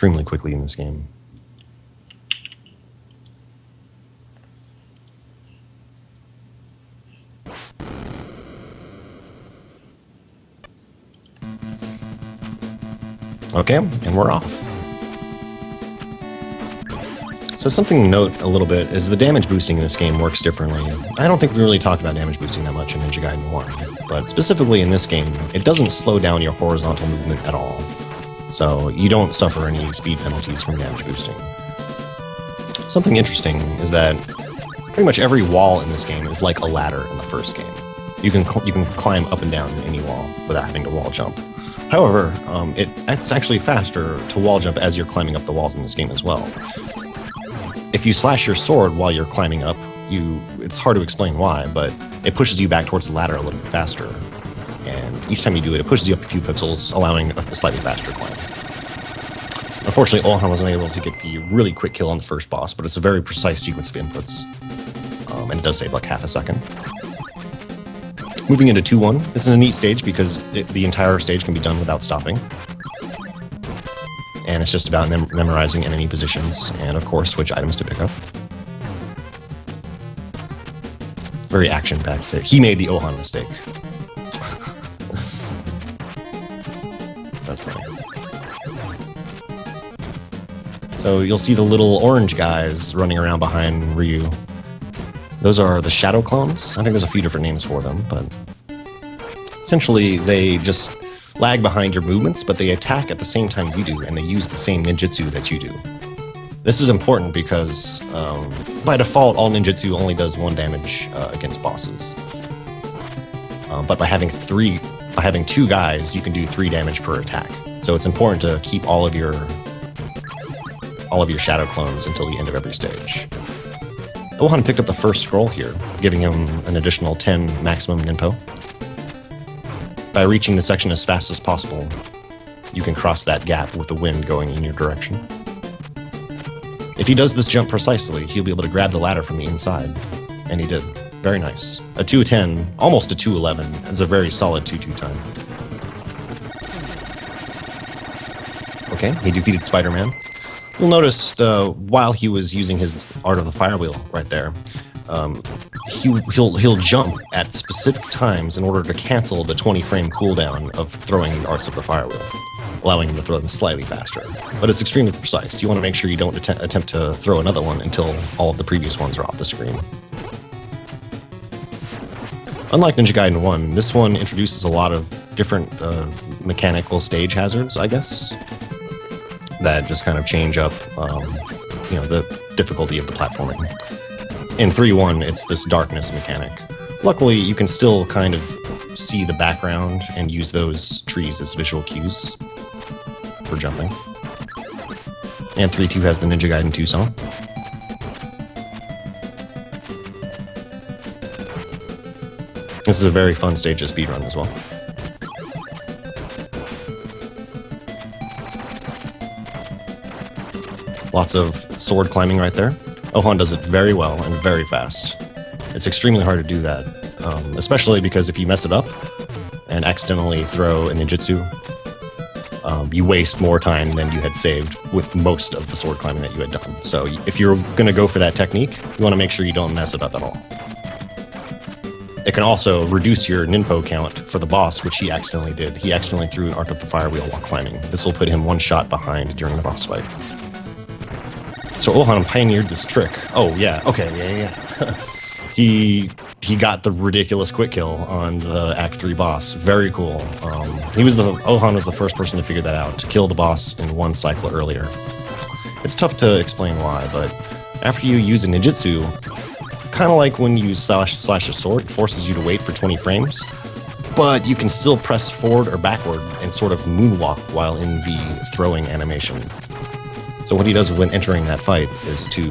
extremely quickly in this game. Okay, and we're off. So something to note a little bit is the damage boosting in this game works differently. I don't think we really talked about damage boosting that much in Ninja Gaiden 1, but specifically in this game, it doesn't slow down your horizontal movement at all. So you don't suffer any speed penalties from damage boosting. Something interesting is that pretty much every wall in this game is like a ladder in the first game. You can climb up and down any wall without having to wall jump. However, it's actually faster to wall jump as you're climbing up the walls in this game as well. If you slash your sword while you're climbing up, it's hard to explain why, but it pushes you back towards the ladder a little bit faster. And each time you do it, it pushes you up a few pixels, allowing a slightly faster climb. Unfortunately, Ohon wasn't able to get the really quick kill on the first boss, but it's a very precise sequence of inputs. And it does save like half a second. Moving into 2-1, this is a neat stage because the entire stage can be done without stopping. And it's just about memorizing enemy positions and, of course, which items to pick up. Very action-packed stage. He made the Ohon mistake. That's funny. So you'll see the little orange guys running around behind Ryu. Those are the shadow clones. I think there's a few different names for them, but essentially they just lag behind your movements, but they attack at the same time you do, and they use the same ninjutsu that you do. This is important because by default, all ninjutsu only does 1 damage against bosses. But by having 2 guys, you can do 3 damage per attack. So it's important to keep all of your shadow clones until the end of every stage. Ohon picked up the first scroll here, giving him an additional 10 maximum ninpo. By reaching the section as fast as possible, you can cross that gap with the wind going in your direction. If he does this jump precisely, he'll be able to grab the ladder from the inside, and he did. Very nice. A 2-10, almost a 2-11, is a very solid 2-2 time. Okay, he defeated Spider-Man. You'll notice while he was using his Art of the Firewheel right there, he'll jump at specific times in order to cancel the 20-frame cooldown of throwing the Arts of the Firewheel, allowing him to throw them slightly faster. But it's extremely precise. You want to make sure you don't attempt to throw another one until all of the previous ones are off the screen. Unlike Ninja Gaiden 1, this one introduces a lot of different mechanical stage hazards, I guess, that just kind of change up the difficulty of the platforming. In 3-1, it's this darkness mechanic. Luckily, you can still kind of see the background and use those trees as visual cues for jumping. And 3-2 has the Ninja Gaiden 2 song. This is a very fun stage to speedrun as well. Lots of sword climbing right there. Ohon does it very well and very fast. It's extremely hard to do that, especially because if you mess it up and accidentally throw a ninjutsu, you waste more time than you had saved with most of the sword climbing that you had done. So if you're going to go for that technique, you want to make sure you don't mess it up at all. It can also reduce your ninpo count for the boss, which he accidentally did. He accidentally threw an Art of the Firewheel while climbing. This will put him 1 shot behind during the boss fight. So Ohon pioneered this trick. Oh, yeah. Okay, yeah. He got the ridiculous quick kill on the Act 3 boss. Very cool. Ohon was the first person to figure that out, to kill the boss in 1 cycle earlier. It's tough to explain why, but after you use a ninjutsu, kind of like when you slash a sword, it forces you to wait for 20 frames, but you can still press forward or backward and sort of moonwalk while in the throwing animation. So what he does when entering that fight is to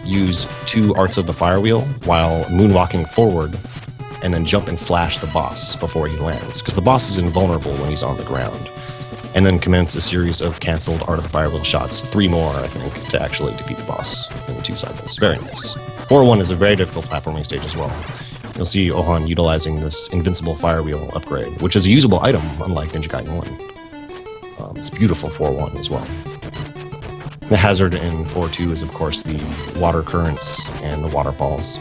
use 2 Arts of the Firewheel while moonwalking forward and then jump and slash the boss before he lands, because the boss is invulnerable when he's on the ground. And then commence a series of cancelled Art of the Firewheel shots, 3 more, I think, to actually defeat the boss in 2 cycles. Very nice. 4-1 is a very difficult platforming stage as well. You'll see Ohon utilizing this Invincible Firewheel upgrade, which is a usable item, unlike Ninja Gaiden 1. It's beautiful 4-1 as well. The hazard in 4-2 is, of course, the water currents and the waterfalls.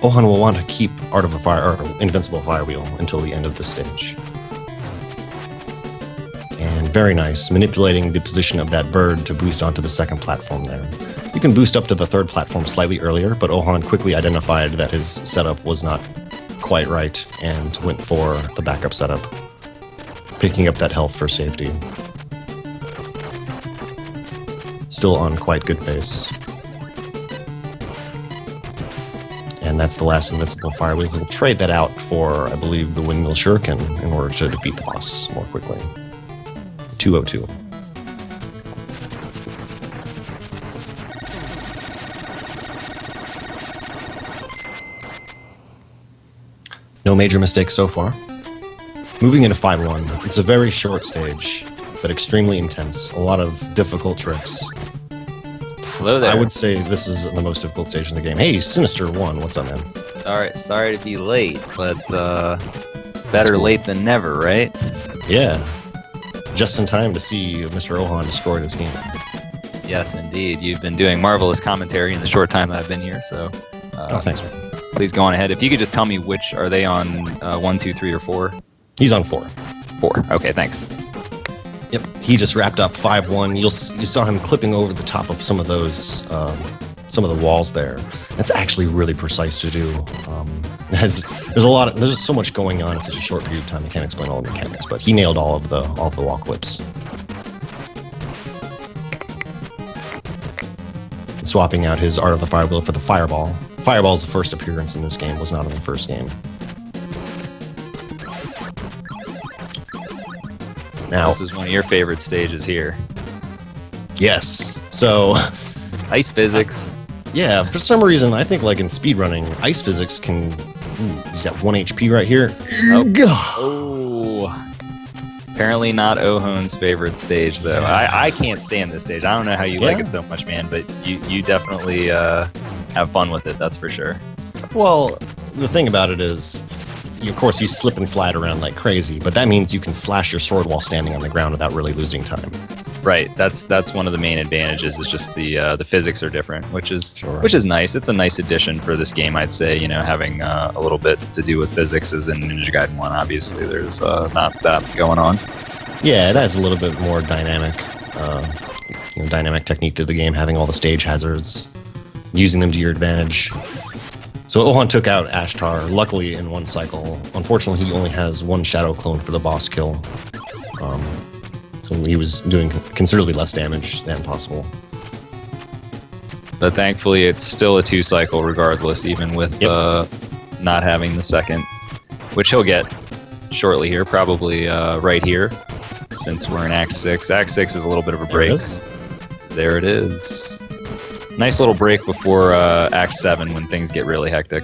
Ohon will want to keep Art of the Fire or Invincible Firewheel until the end of the stage. And very nice, manipulating the position of that bird to boost onto the second platform there. You can boost up to the third platform slightly earlier, but Ohon quickly identified that his setup was not quite right and went for the backup setup, picking up that health for safety. Still on quite good pace. And that's the last Invincible Firewheel. He'll trade that out for, I believe, the Windmill Shuriken in order to defeat the boss more quickly. 202. No major mistakes so far. Moving into 5-1, it's a very short stage, but extremely intense. A lot of difficult tricks. Hello there. I would say this is the most difficult stage in the game. Hey, Sinister 1, what's up, man? Sorry to be late, but better cool. late than never, right? Yeah. Just in time to see Mr. Ohon destroy this game. Yes, indeed. You've been doing marvelous commentary in the short time that I've been here, so Oh, thanks, man. please go on ahead. If you could just tell me which, are they on 1, 2, 3, or 4? He's on 4. 4. Okay, thanks. Yep, he just wrapped up 5-1. You saw him clipping over the top of some of those, some of the walls there. That's actually really precise to do. There's so much going on in such a short period of time. I can't explain all the mechanics, but he nailed all of the wall clips. Swapping out his Art of the Firewheel for the Fireball. Fireball's the first appearance in this game, was not in the first game. Now, This is one of your favorite stages here. yes. So, Ice physics. yeah, for some reason, I think like in speedrunning, ice physics can... he's got 1 HP right here. Oh. Apparently not Ohon's favorite stage, though. I can't stand this stage. I don't know how you like it so much, man, but you definitely have fun with it, that's for sure. Well, the thing about it is, of course, you slip and slide around like crazy, but that means you can slash your sword while standing on the ground without really losing time. Right, that's one of the main advantages. Is just the physics are different, which is nice. It's a nice addition for this game, I'd say. You know, having a little bit to do with physics, as in Ninja Gaiden 1. Obviously, there's not that going on. Yeah, it adds a little bit more dynamic, dynamic technique to the game, having all the stage hazards, using them to your advantage. So Ohon took out Ashtar, luckily in 1 cycle. Unfortunately, he only has 1 shadow clone for the boss kill. So he was doing considerably less damage than possible. But thankfully, it's still a 2 cycle regardless, even with not having the second, which he'll get shortly here, probably right here, since we're in Act 6. Act 6 is a little bit of a break. There it is. Nice little break before Act 7 when things get really hectic.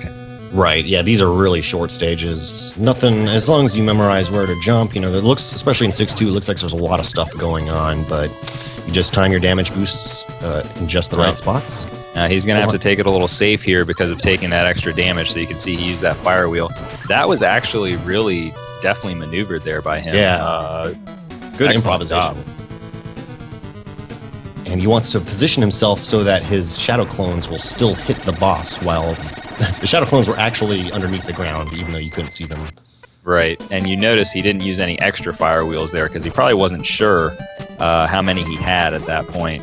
Right, yeah, these are really short stages. Nothing, as long as you memorize where to jump, it looks, especially in 6-2, it looks like there's a lot of stuff going on, but you just time your damage boosts in just the right spots. Now he's going to have to take it a little safe here because of taking that extra damage, so you can see he used that fire wheel. That was actually really definitely maneuvered there by him. Yeah, good improvisation. Job. And he wants to position himself so that his shadow clones will still hit the boss while the shadow clones were actually underneath the ground, even though you couldn't see them. Right, and you notice he didn't use any extra fire wheels there because he probably wasn't sure how many he had at that point.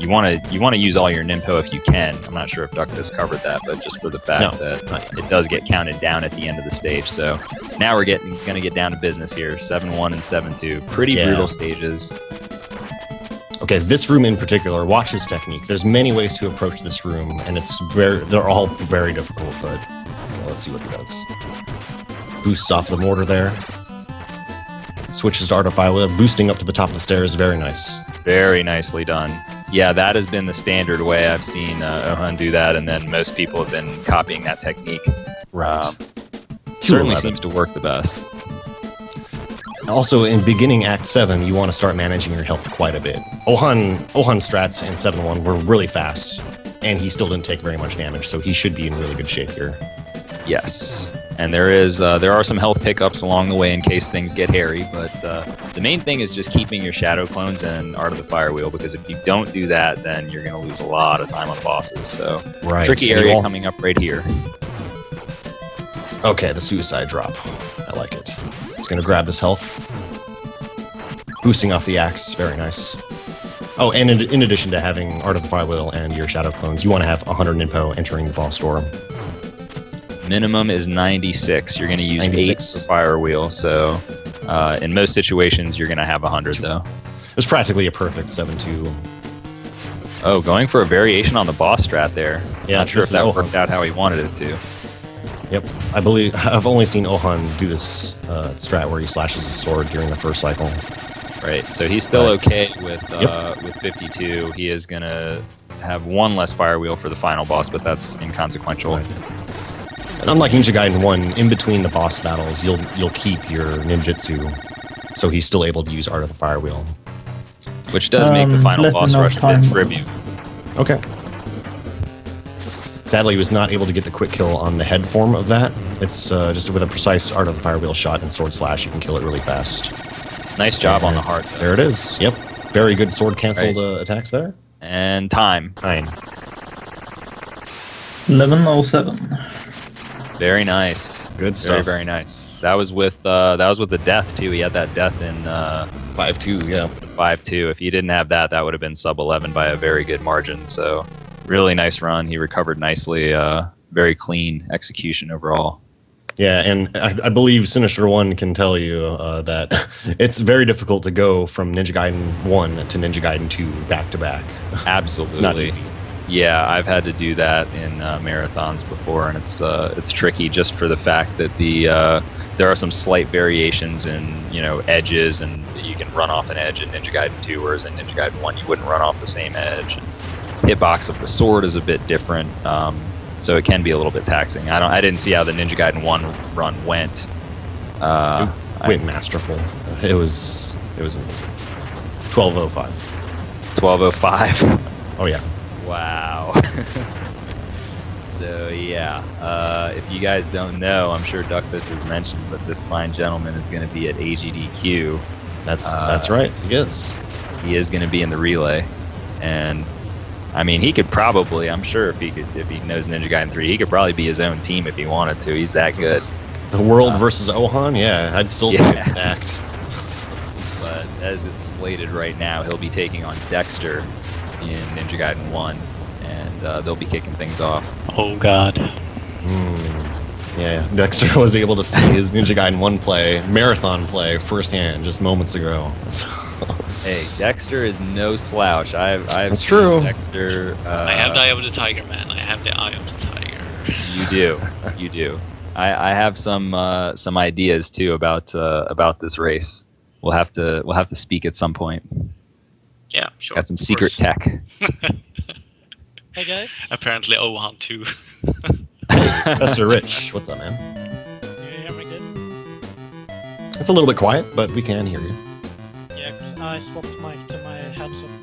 You want to use all your Ninpo if you can. I'm not sure if Duck has covered that, but just for the fact that it does get counted down at the end of the stage. So now we're going to get down to business here. 7-1 and 7-2, pretty brutal stages. Okay, this room in particular, watch his technique. There's many ways to approach this room, and they're all very difficult, but let's see what he does. Boosts off the mortar there. Switches to Art of Firewheel, boosting up to the top of the stairs, very nice. Very nicely done. Yeah, that has been the standard way I've seen Ohon do that, and then most people have been copying that technique. Right. Certainly seems to work the best. Also, in beginning Act 7, you want to start managing your health quite a bit. Ohon strats in 7-1 were really fast, and he still didn't take very much damage, so he should be in really good shape here. Yes. And there are some health pickups along the way in case things get hairy, but the main thing is just keeping your shadow clones and Art of the Fire Wheel, because if you don't do that, then you're going to lose a lot of time on bosses. So Right. tricky area coming up right here. Okay, the suicide drop. I like it. It's going to grab this health. Boosting off the axe. Very nice. Oh, and in addition to having Art of the Fire Wheel and your shadow clones, you want to have 100 Ninpo entering the boss door. Minimum is 96. You're going to use 96. 8 for Fire Wheel, so in most situations you're going to have 100 though. It's practically a perfect 7-2. Oh, going for a variation on the boss strat there. Yeah, Not sure this if that is worked Ohon's. out how he wanted it to. Yep, I believe I've only seen Ohon do this strat where he slashes his sword during the first cycle. Right, so he's still Right. okay with 52. He is going to have 1 less Fire Wheel for the final boss, but that's inconsequential. Right. And unlike Ninja Gaiden 1, in between the boss battles, you'll keep your ninjutsu, so he's still able to use Art of the Fire Wheel. Which does make the final let me boss know rush a time. bit tribute. Okay. Sadly, he was not able to get the quick kill on the head form of that. It's just with a precise Art of the Fire Wheel shot and sword slash, you can kill it really fast. Nice job on the heart, though. There it is. Yep. Very good sword canceled attacks there. And time. 9. 11:07. Very nice. Good stuff. Very nice. That was with the death too. He had that death in 5-2, yeah. 5-2. If he didn't have that, that would have been sub 11 by a very good margin. So really nice run. He recovered nicely. Very clean execution overall. Yeah, and I believe Sinister One can tell you that it's very difficult to go from Ninja Gaiden 1 to Ninja Gaiden 2 back to back. Absolutely. It's not easy. Yeah, I've had to do that in marathons before, and it's tricky just for the fact that there are some slight variations in edges, and you can run off an edge in Ninja Gaiden 2, whereas in Ninja Gaiden 1 you wouldn't run off the same edge. Hitbox of the sword is a bit different, so it can be a little bit taxing. I didn't see how the Ninja Gaiden 1 run went. It went masterful. It was amazing. 12:05. 12:05. Oh yeah. Wow. So yeah, if you guys don't know, I'm sure Duckfist has mentioned, but this fine gentleman is going to be at AGDQ. That's right. He is. He is going to be in the relay, and I mean, he could probably, I'm sure if he knows Ninja Gaiden 3, he could probably be his own team if he wanted to. He's that good. The world versus Ohon? Yeah, I'd still say it's stacked. But as it's slated right now, he'll be taking on Dexter in Ninja Gaiden 1, and they'll be kicking things off. Oh god. Yeah, Dexter was able to see his Ninja Gaiden 1 marathon play firsthand just moments ago. So. Hey, Dexter is no slouch. I've That's seen true. Dexter. I have the eye of the tiger, man. I have the eye of the tiger. You do. You do. I have some ideas too about this race. We'll have to speak at some point. Yeah, sure. Got some of secret course. tech. Hey guys, Apparently Ohon too. Mr. Rich, what's up, man? can you hear me good? It's a little bit quiet, but we can hear you. Yeah, 'cause I swapped mic to my headset